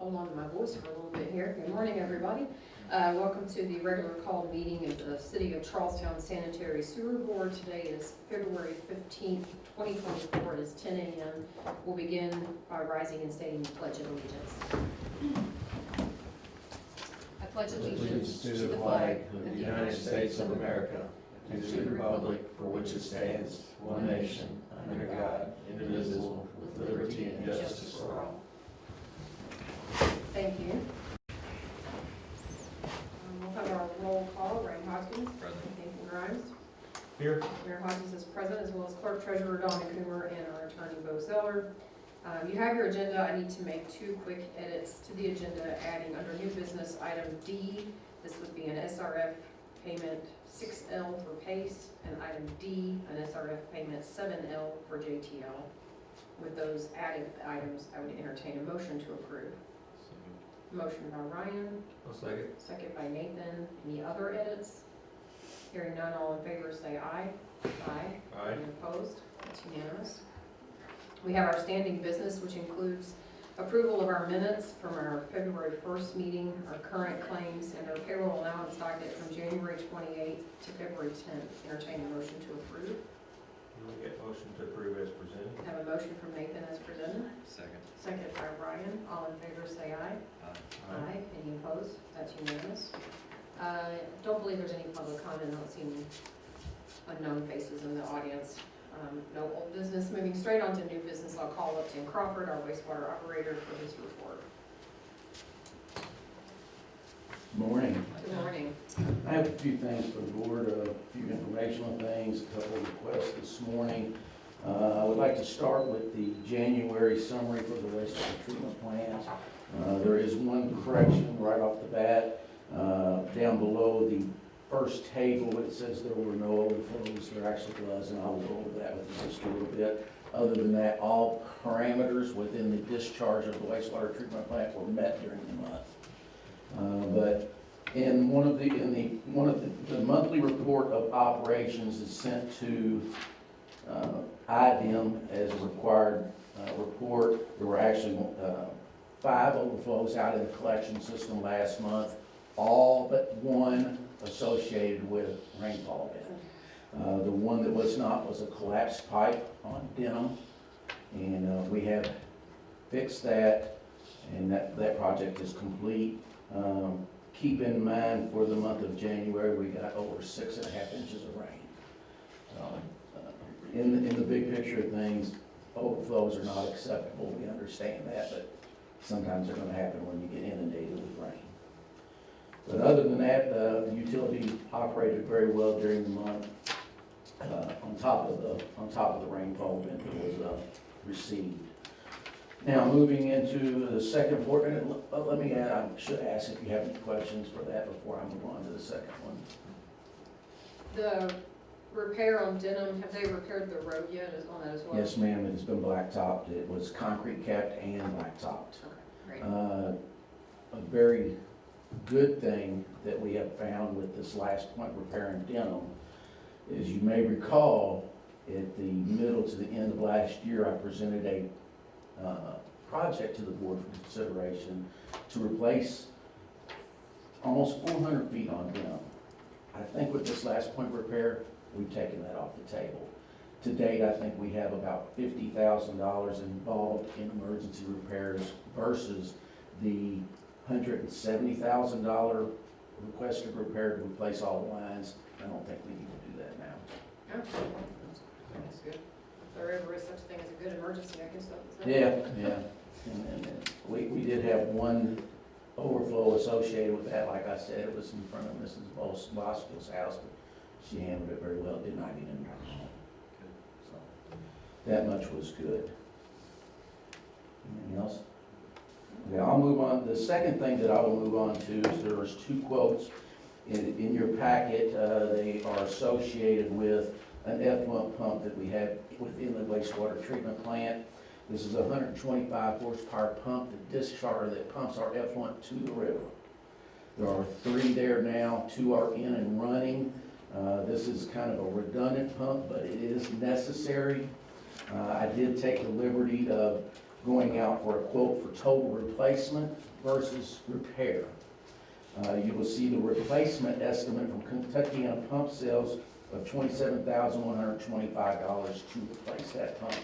hold on to my voice for a little bit here. Good morning, everybody. Welcome to the regular call meeting of the City of Charlestown Sanitary Sewer Board. Today is February 15th, 2024. It is 10 a.m. We'll begin by rising and stating the Pledge of Allegiance. I pledge allegiance to the flag of the United States of America and to the republic for which it stands, one nation, under God, indivisible, with liberty and justice for all. Thank you. We'll have our roll call. Ray Hodgkins. Present. Nathan Grimes. Here. Mayor Hodgkins is present, as well as Clerk Treasurer Donna Coomer and our Attorney Bo Zeller. You have your agenda. I need to make two quick edits to the agenda, adding under new business item D. This would be an SRF payment 6L for PACE, and item D, an SRF payment 7L for JTL. With those added items, I would entertain a motion to approve. Motion by Ryan. I'll second. Second by Nathan. Any other edits? Hearing none, all in favor say aye. Aye. Aye. Any opposed? That's unanimous. We have our standing business, which includes approval of our minutes from our February 1st meeting, our current claims, and our payroll allowance docket from January 28th to February 10th. Entertain a motion to approve. We'll get motion to approve as presented. Have a motion from Nathan as presented. Second. Second by Ryan. All in favor say aye. Aye. Any opposed? That's unanimous. Don't believe there's any public comment. I don't see any unknown faces in the audience. No old business. Moving straight on to new business, I'll call up Tim Crawford, our wastewater operator, for his report. Morning. Good morning. I have a few things for the board, a few informational things, a couple of requests this morning. I would like to start with the January summary for the wastewater treatment plant. There is one correction right off the bat. Down below the first table, it says there were no overflows. There actually was, and I'll go over that with you just a little bit. Other than that, all parameters within the discharge of the wastewater treatment plant were met during the month. But in one of the monthly report of operations is sent to IDM as a required report. There were actually 5 overflows out in the collection system last month, all but one associated with rainfall event. The one that was not was a collapsed pipe on Denham, and we have fixed that, and that project is complete. Keep in mind, for the month of January, we got over 6.5 inches of rain. In the big picture of things, overflows are not acceptable. We understand that, but sometimes they're going to happen when you get inundated with rain. But other than that, the utility operated very well during the month. On top of the rainfall event that was received. Now, moving into the second portion, let me add, I should ask if you have any questions for that before I move on to the second one. The repair on Denham, have they repaired the road yet on that as well? Yes, ma'am, it has been blacktopped. It was concrete capped and blacktopped. Okay, great. A very good thing that we have found with this last point repair in Denham is, you may recall, at the middle to the end of last year, I presented a project to the board for consideration to replace almost 400 feet on Denham. I think with this last point repair, we've taken that off the table. To date, I think we have about $50,000 involved in emergency repairs versus the $170,000 requested repair to replace all the lines. I don't think we need to do that now. Okay. That's good. If there ever is such a thing as a good emergency, I guess that's it. Yeah. And we did have one overflow associated with that. Like I said, it was in front of Mrs. Bosco's house, but she handled it very well. Did not get in her home. So that much was good. Anything else? Okay, I'll move on. The second thing that I will move on to is there was 2 quotes in your packet. They are associated with an effluent pump that we have within the wastewater treatment plant. This is a 125 horsepower pump that pumps our effluent to the river. There are 3 there now. 2 are in and running. This is kind of a redundant pump, but it is necessary. I did take the liberty of going out for a quote for total replacement versus repair. You will see the replacement estimate from Kentucky Pump Sales of $27,125 to replace that pump.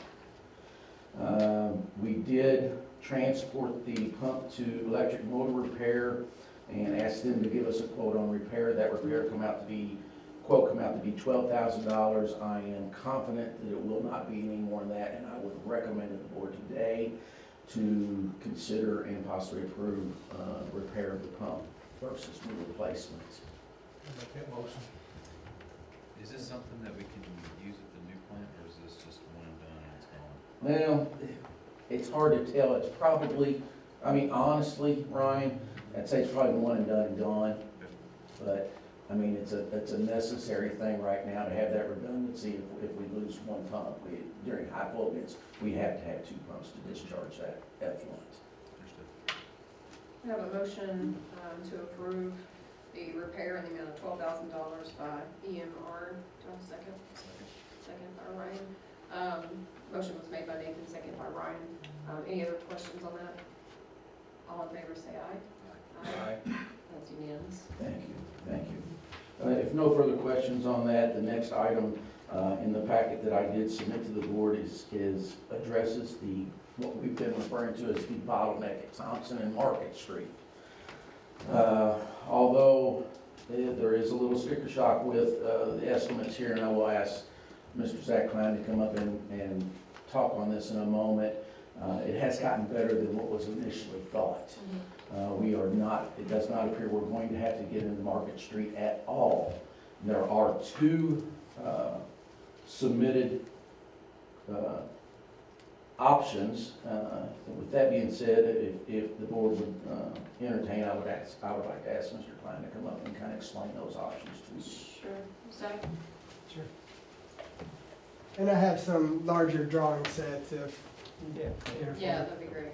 We did transport the pump to electric motor repair and asked them to give us a quote on repair. That repair quote come out to be $12,000. I am confident that it will not be any more than that, and I would recommend to the board today to consider and possibly approve repair of the pump versus new replacements. Make that motion. Is this something that we can use at the new plant, or is this just one and done and it's gone? Well, it's hard to tell. It's probably, I mean, honestly, Ryan, I'd say it's probably one and done and gone. But, I mean, it's a necessary thing right now to have that redundancy. If we lose one pump, during high flow events, we have to have two pumps to discharge that effluent. Understood. I have a motion to approve the repair in the amount of $12,000 by EMR. Do I have a second? Second by Ryan. Motion was made by Nathan, second by Ryan. Any other questions on that? All in favor say aye. Aye. That's unanimous. Thank you, thank you. If no further questions on that, the next item in the packet that I did submit to the board addresses what we've been referring to as the bottleneck at Thompson and Market Street. Although there is a little sticker shock with the estimates here, and I will ask Mr. Zach Klein to come up and talk on this in a moment. It has gotten better than what was initially thought. It does not appear we're going to have to get into Market Street at all. There are two submitted options. With that being said, if the board would entertain, I would like to ask Mr. Klein to come up and kind of explain those options to you. Sure. Zach? Sure. And I have some larger drawing sets if. Yeah, that'd be great.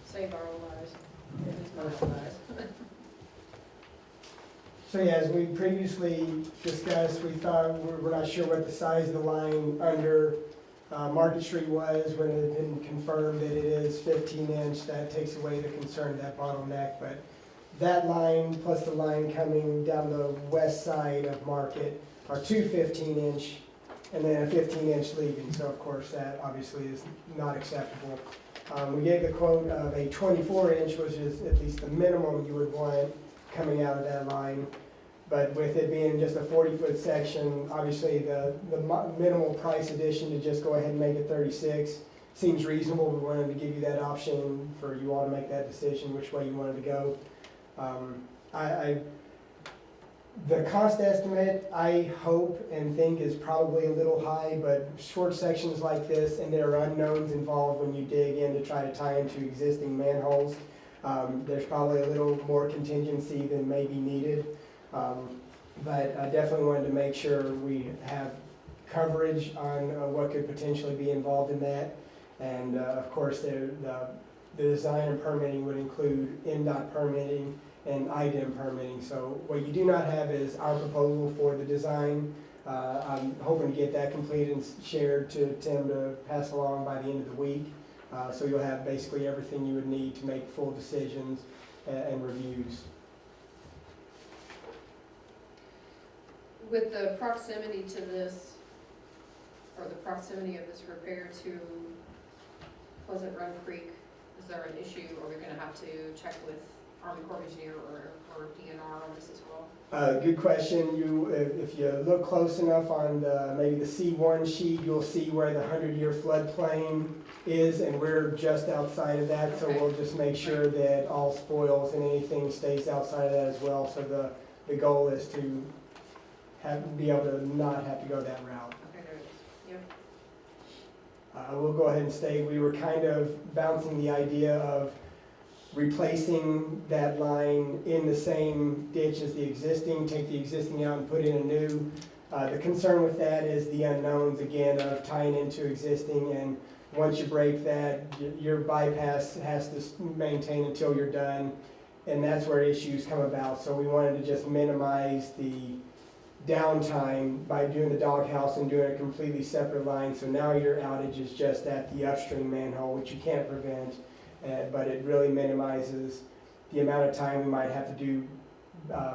Save our old lives. It is my old lives. So yeah, as we previously discussed, we thought, we're not sure what the size of the line under Market Street was. When it had been confirmed that it is 15-inch, that takes away the concern of that bottleneck. But that line plus the line coming down the west side of Market are two 15-inch and then a 15-inch leaving. So of course that obviously is not acceptable. We gave the quote of a 24-inch, which is at least the minimum you would want coming out of that line. But with it being just a 40-foot section, obviously the minimal price addition to just go ahead and make it 36 seems reasonable. We wanted to give you that option for you all to make that decision which way you wanted to go. The cost estimate, I hope and think, is probably a little high, but short sections like this, and there are unknowns involved when you dig in to try to tie into existing manholes. There's probably a little more contingency than may be needed. But I definitely wanted to make sure we have coverage on what could potentially be involved in that. And of course, the design and permitting would include NDOT permitting and IDEM permitting. So what you do not have is our proposal for the design. I'm hoping to get that completed and shared to Tim to pass along by the end of the week. So you'll have basically everything you would need to make full decisions and reviews. With the proximity to this, or the proximity of this repair to Pleasant Run Creek, is there an issue? Are we gonna have to check with Army Corps of Engineer or DNR on this as well? Good question. If you look close enough on maybe the C1 sheet, you'll see where the 100-year floodplain is, and we're just outside of that. So Okay. we'll just make sure that all spoils and anything stays outside of that as well. So the goal is to be able to not have to go that route. Okay, there it is. Yep. We'll go ahead and state we were kind of bouncing the idea of replacing that line in the same ditch as the existing, take the existing out and put in a new. The concern with that is the unknowns, again, of tying into existing, and once you break that, your bypass has to maintain until you're done, and that's where issues come about. So we wanted to just minimize the downtime by doing the doghouse and doing a completely separate line. So now your outage is just at the upstream manhole, which you can't prevent, but it really minimizes the amount of time we might have to do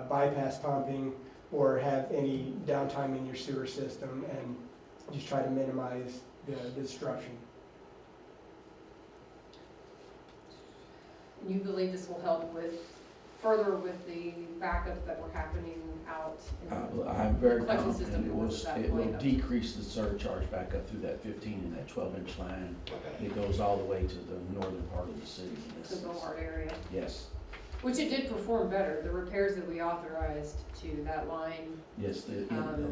bypass pumping or have any downtime in your sewer system, and just try to minimize the disruption. And you believe this will help further with the backups that were happening out? I'm very Collection system confident towards that it will point. decrease the surcharge back up through that 15 and that 12-inch line. It goes all the way to the northern part of the city. To the Gohart area, Yes, which it did perform better. The repairs that we authorized to that line yes, the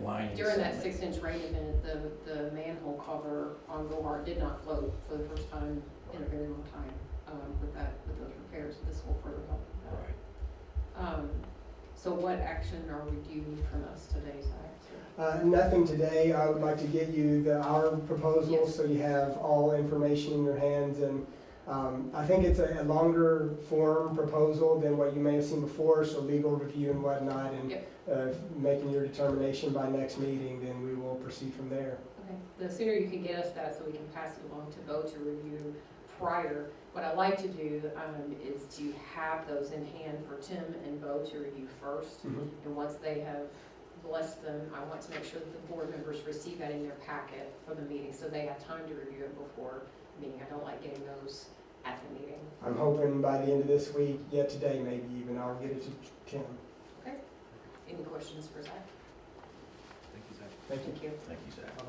line is. during that 6-inch rain event, the manhole cover on Gohart did not float for the first time in a very long time with those repairs. This will further help with that. Right. So what action do you need from us today, Zach? Nothing today. I would like to get you our proposal, Yes. so you have all information in your hands. And I think it's a longer form proposal than what you may have seen before, so legal review and whatnot, and Yep. making your determination by next meeting, then we will proceed from there. Okay, the sooner you can get us that so we can pass it along to Bo to review prior. What I like to do is to have those in hand for Tim and Bo to review first. And once they have blessed them, I want to make sure that the board members receive that in their packet for the meeting, so they have time to review it before the meeting. I don't like getting those at the meeting. I'm hoping by the end of this week, yet today maybe even, I'll get it to Tim. Any questions for Zach? Thank you, Zach. Thank you. Thank you. Thank you, Zach. Um,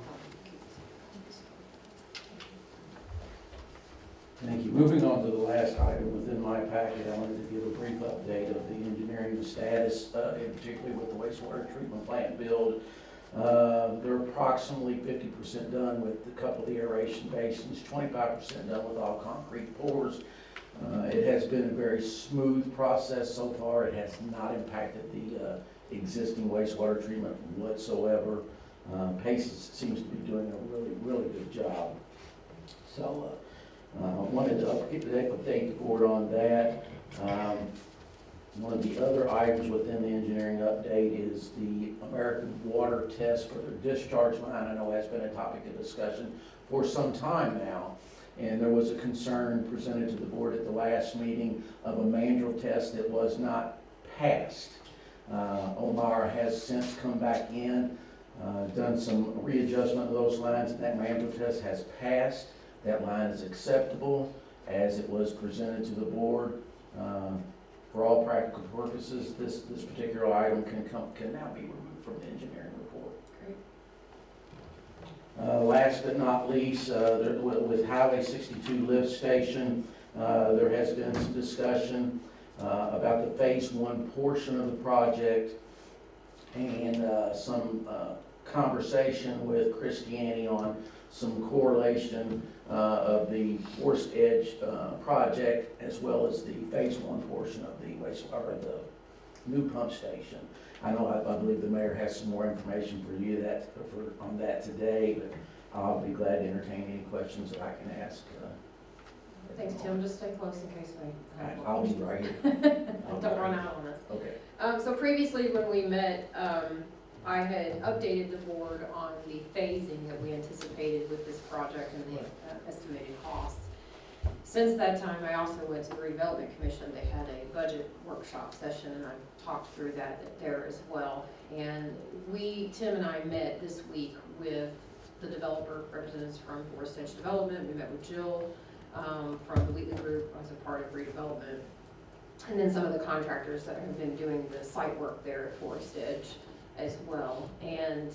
Thank you. Moving on to the last item within my packet, I wanted to give a brief update of the engineering status, in particularly with the wastewater treatment plant build. They're approximately 50% done with a couple of the aeration basins, 25% done with all concrete pours. It has been a very smooth process so far. It has not impacted the existing wastewater treatment whatsoever. Pace seems to be doing a really, really good job. So, wanted to update the board on that. One of the other items within the engineering update is the American Water test for their discharge line. I know has been a topic of discussion for some time now. And there was a concern presented to the board at the last meeting of a mandrel test that was not passed. Omar has since come back in, done some readjustment of those lines, and that mandrel test has passed. That line is acceptable as it was presented to the board. For all practical purposes, this particular item can now be removed from the engineering report. Great. Last but not least, with Highway 62 lift station, there has been some discussion about the phase 1 portion of the project, and some conversation with Christiani on some correlation of the Forest Edge project, as well as the phase 1 portion of the the new pump station. I believe the mayor has some more information for you on that today, but I'll be glad to entertain any questions that I can ask. Thanks, Tim. Just stay close in case I have more I'll be questions. right here. Don't run out on us. Okay. So previously when we met, I had updated the board on the phasing that we anticipated with this project and the estimated costs. Since that time, I also went to the redevelopment commission. They had a budget workshop session, and I talked through that there as well. And Tim and I met this week with the developer representatives from Forest Edge Development. We met with Jill from the Wheatley Group as a part of redevelopment. And then some of the contractors that have been doing the site work there at Forest Edge as well. And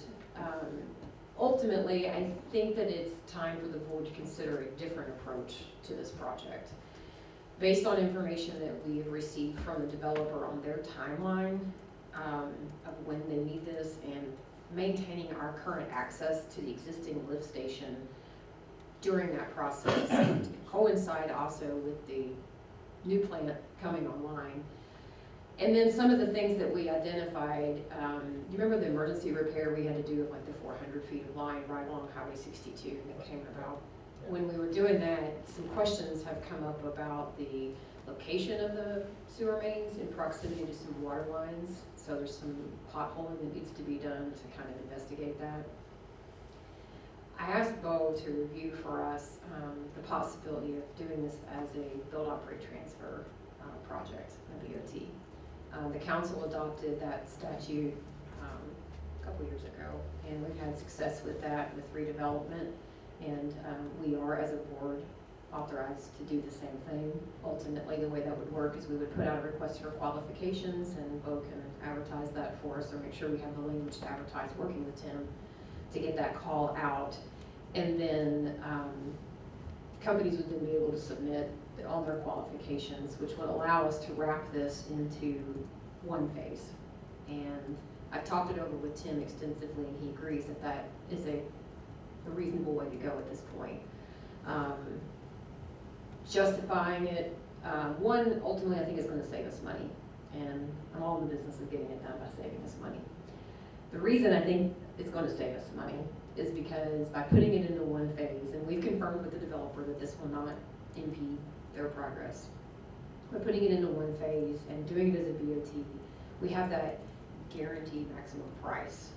ultimately, I think that it's time for the board to consider a different approach to this project. Based on information that we have received from the developer on their timeline of when they need this, and maintaining our current access to the existing lift station during that process, and coincide also with the new plant coming online. And then some of the things that we identified, you remember the emergency repair we had to do of like the 400 feet of line right along Highway 62 that came about? When we were doing that, some questions have come up about the location of the sewer mains in proximity to some water lines. So there's some potholing that needs to be done to kind of investigate that. I asked Bo to review for us the possibility of doing this as a build, operate, transfer project, a BOT. The council adopted that statute a couple years ago, and we've had success with that with redevelopment. And we are, as a board, authorized to do the same thing. Ultimately, the way that would work is we would put out a request for qualifications, and Bo can advertise that for us, or make sure we have the language to advertise, working with Tim to get that call out. And then companies would then be able to submit all their qualifications, which would allow us to wrap this into one phase. And I've talked it over with Tim extensively, and he agrees that that is a reasonable way to go at this point. Justifying it, one, ultimately I think it's gonna save us money, and I'm all in the business of getting it done by saving us money. The reason I think it's gonna save us money is because by putting it into one phase, and we've confirmed with the developer that this will not impede their progress. By putting it into one phase and doing it as a BOT, we have that guaranteed maximum price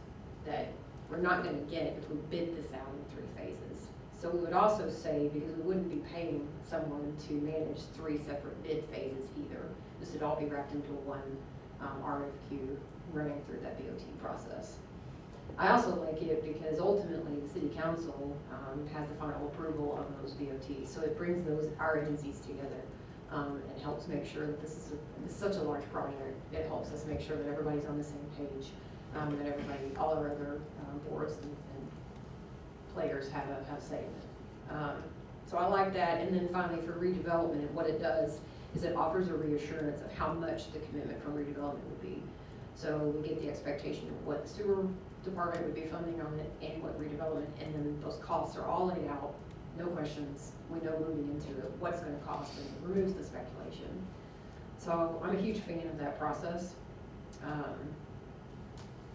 that we're not gonna get if we bid this out in 3 phases. So we would also say, because we wouldn't be paying someone to manage 3 separate bid phases either, this would all be wrapped into one RFQ running through that BOT process. I also like it because ultimately the city council has the final approval of those BOTs. So it brings our agencies together and helps make sure that this is such a large project. It helps us make sure that everybody's on the same page, that everybody, all our other boards and players have say in it. So I like that. And then finally for redevelopment, what it does is it offers a reassurance of how much the commitment from redevelopment would be. So we get the expectation of what the sewer department would be funding on it and what redevelopment, and then those costs are all laid out, no questions. We know moving into it what it's going to cost, and it removes the speculation. So I'm a huge fan of that process.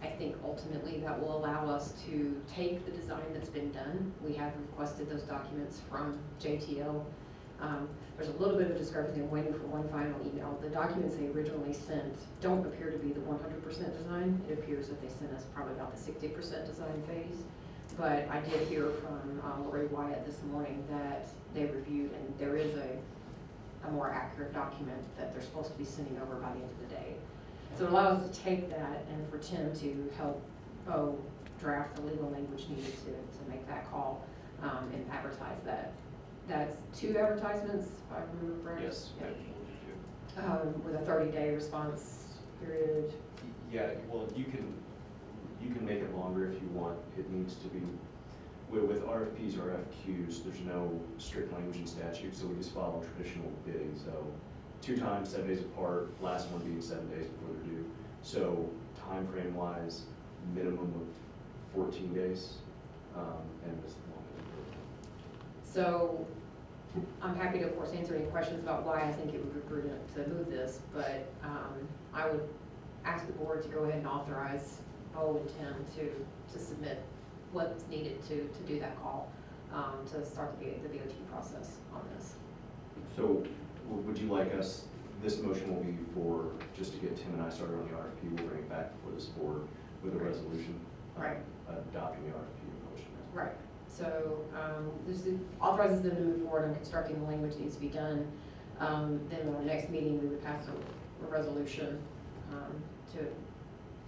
I think ultimately that will allow us to take the design that's been done. We have requested those documents from JTL. There's a little bit of discrepancy. I'm waiting for one final email. The documents they originally sent don't appear to be the 100% design. It appears that they sent us probably about the 60% design phase. But I did hear from Lori Wyatt this morning that they reviewed, and there is a more accurate document that they're supposed to be sending over by the end of the day. So it allows us to take that and for Tim to help Bo draft the legal language needed to make that call and advertise that. That's 2 advertisements, if I remember correctly. Yes. Yeah. With a 30-day response period. Yeah, well, you can make it longer if you want. It needs to be, with RFPs or RFQs, there's no strict language in statute, so we just follow traditional bidding. So 2 times, 7 days apart, last one being 7 days before they're due. So time frame wise, minimum of 14 days, and this long. So I'm happy to, of course, answer any questions about why I think it would be prudent to move this, but I would ask the board to go ahead and authorize Bo and Tim to submit what's needed to do that call, to start the BOT process on this. So would you like us, this motion will be for, just to get Tim and I started on the RFP, we'll bring it back before this board with a resolution. Right. Adopting the RFP motion. Right. So this authorizes them to move forward on constructing the language that needs to be done. Then on the next meeting, we would pass a resolution to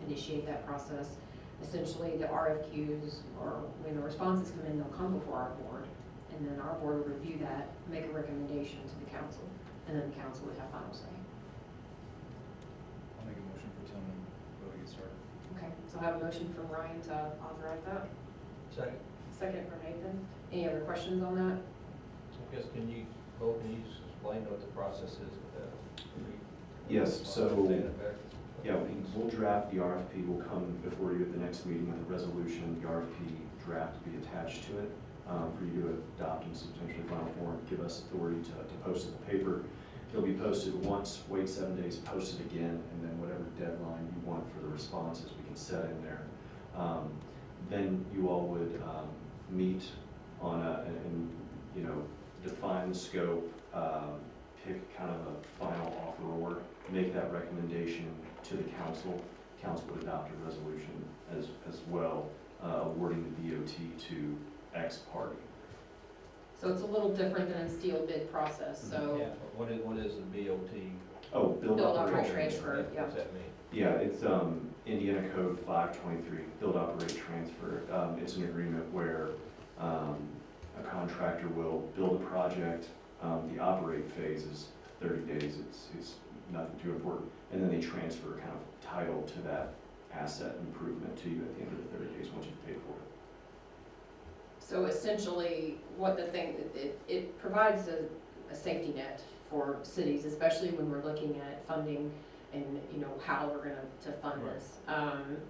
initiate that process. Essentially, the RFQs, or when the responses come in, they'll come before our board, and then our board would review that, make a recommendation to the council, and then the council would have final say. I'll make a motion for Tim and Bo to get started. Okay, so I have a motion from Ryan to authorize that. Second. Second from Nathan. Any other questions on that? I guess can you just explain what the process is with that? Yes, so, Stand it back. yeah, we'll draft the RFP, will come before you at the next meeting with a resolution, the RFP draft to be attached to it, for you to adopt in substantially final form, give us authority to post it in the paper. It'll be posted once, wait 7 days, post it again, and then whatever deadline you want for the responses, we can set in there. Then you all would meet on and define the scope, pick kind of a make that recommendation to the council. Council would adopt a resolution as well, awarding the BOT to X party. So it's a little different than a sealed bid process, so. Yeah, what is the BOT? Oh, build, Build, operate, operate, transfer, yeah. What's that mean? Yeah, it's Indiana Code 523, build, operate, transfer. It's an agreement where a contractor will build a project. The operate phase is 30 days. It's nothing too important. And then they transfer kind of title to that asset improvement to you at the end of the 30 days once you've paid for it. So essentially, what the thing, it provides a safety net for cities, especially when we're looking at funding and, you know, how we're to fund this.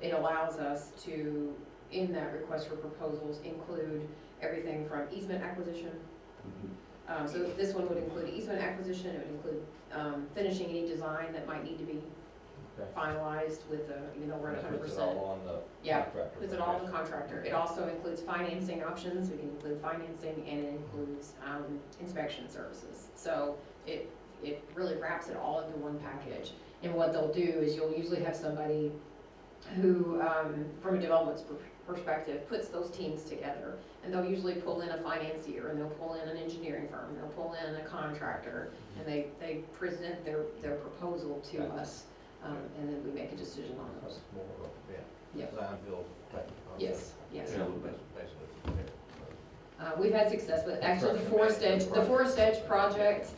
It allows us to, in that request for proposals, include everything from easement acquisition. So this one would include easement acquisition, it would include finishing any design that might need to be Okay. finalized with the, you know, we're at 100%. Puts it all on the Yeah, contractor. puts it all on the contractor. It also includes financing options, we can include financing, and it includes inspection services. So it really wraps it all into one package. And what they'll do is you'll usually have somebody who, from a development perspective, puts those teams together. And they'll usually pull in a financier, and they'll pull in an engineering firm, and they'll pull in a contractor, and they present their proposal to us. And then we make a decision on That's those. more of a, Yeah. design build type of contract. Yes, yes. Yeah, a little bit. Basically. We've had success, but actually the Forest Edge project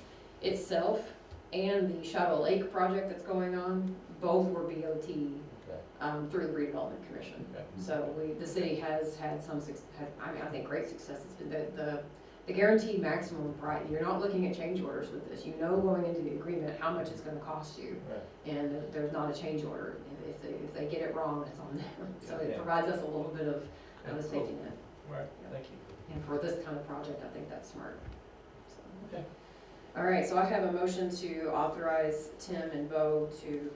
itself and the Shadow Lake project that's going on, both were BOT Okay. through the redevelopment commission. Okay. So the city has had I think great success. It's been the guaranteed maximum price. You're not looking at change orders with this. You know going into the agreement how much it's gonna cost you. Right. And there's not a change order. If they get it wrong, it's on them. So it Yeah. provides us a little bit of a safety net. Right, thank you. And for this kind of project, I think that's smart. So. Okay. All right, so I have a motion to authorize Tim and Bo to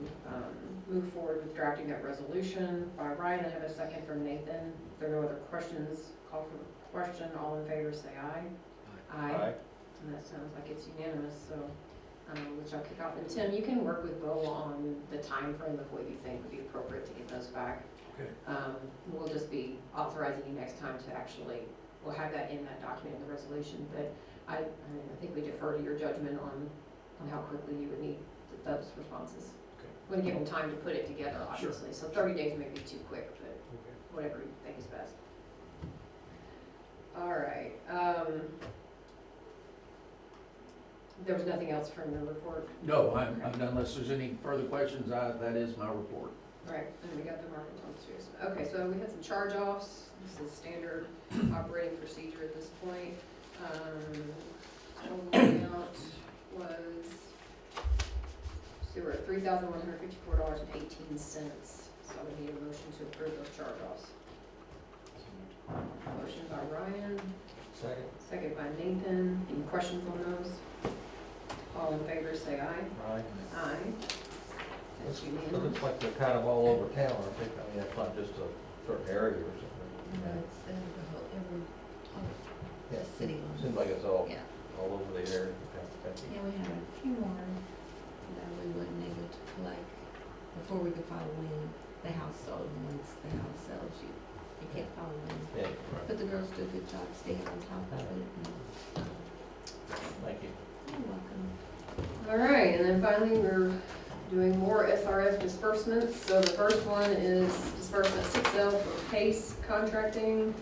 move forward with drafting that resolution by Ryan. I have a second from Nathan. If there are no other questions, call for the question. All in favor, say aye. Aye. And that sounds like it's unanimous, so, which I'll kick off. And Tim, you can work with Bo on the time frame of what you think would be appropriate to get those back. Okay. We'll just be authorizing you next time to actually, we'll have that in that document in the resolution, but I think we defer to your judgment on how quickly you would need those responses. Okay. We want to give them time to put it together, obviously, so 30 days may be too quick, but Okay. whatever you think is best. All right, there was nothing else from the report? No, I'm done. Unless there's any further questions, that is my report. All right, and we got the market tons too. Okay, so we had some charge-offs. This is standard operating procedure at this point. Total amount was, so we're at $3,154.18. So we need a motion to approve those charge-offs. Motion by Ryan, Second. second by Nathan. Any questions on those? All in favor, say aye. Aye. Aye. That's unanimous. Looks like they're kind of all over town, I think. I mean, it's not just a certain area or something. No, it's every, Yeah. the city one. Seems like it's all Yeah, over the area. Okay. yeah, we had a few more that we wasn't able to collect before we could file a lien. The house sold, and once the house sells, you can't file a lien. Yeah, But the girls do a good job staying on top of it. And thank you. you're welcome. All right, and then finally, we're doing more SRF disbursements. So the first one is disbursement 6L for PACE contracting,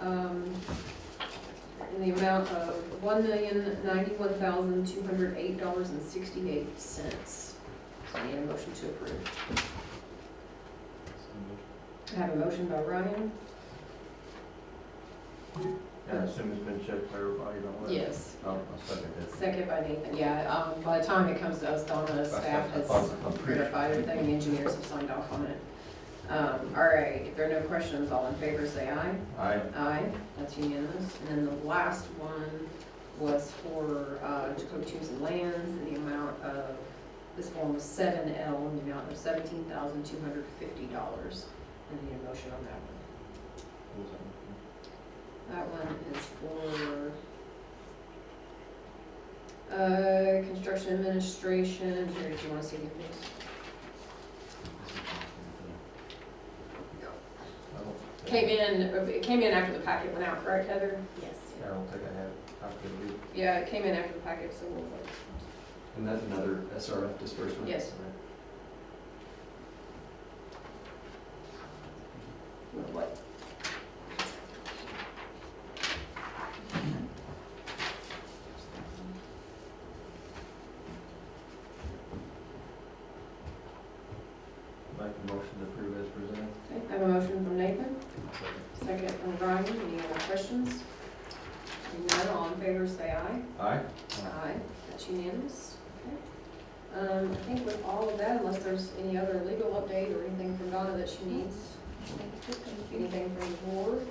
in the amount of $1,091,208.68. So I need a motion to approve. I have a motion by Ryan. And I assume it's been checked by everybody, don't we? Yes. Oh, I'll second it. Second by Nathan, yeah, by the time it comes to us, Donna's staff has verified everything, and the engineers have signed off on it. All right, if there are no questions, all in favor say aye. Aye. Aye, that's unanimous. And then the last one was for Dakota Tombs and Lands, in the amount of, this one was 7L, in the amount of $17,250. And need a motion on that one. That one is for Construction administration, here, do you wanna see anything? It came in after the packet went out, right, Heather? Yes. I don't think I have a copy of it. Yeah, it came in after the packet, so we'll, And that's another SRF disbursement? yes. What? Make a motion to approve as presented. Okay, I have a motion from Nathan, second from Brian, any other questions? Seeing none, all in favor say aye. Aye. Aye, that's unanimous. Okay. I think with all of that, unless there's any other legal update or anything from Donna that she needs, anything from the board,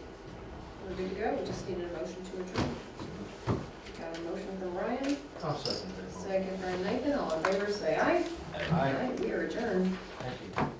we're good to go. We just needed a motion to adjourn. Got a motion from Ryan, I'll second that. second from Nathan. All in favor, say aye. Aye. We are adjourned. Thank you.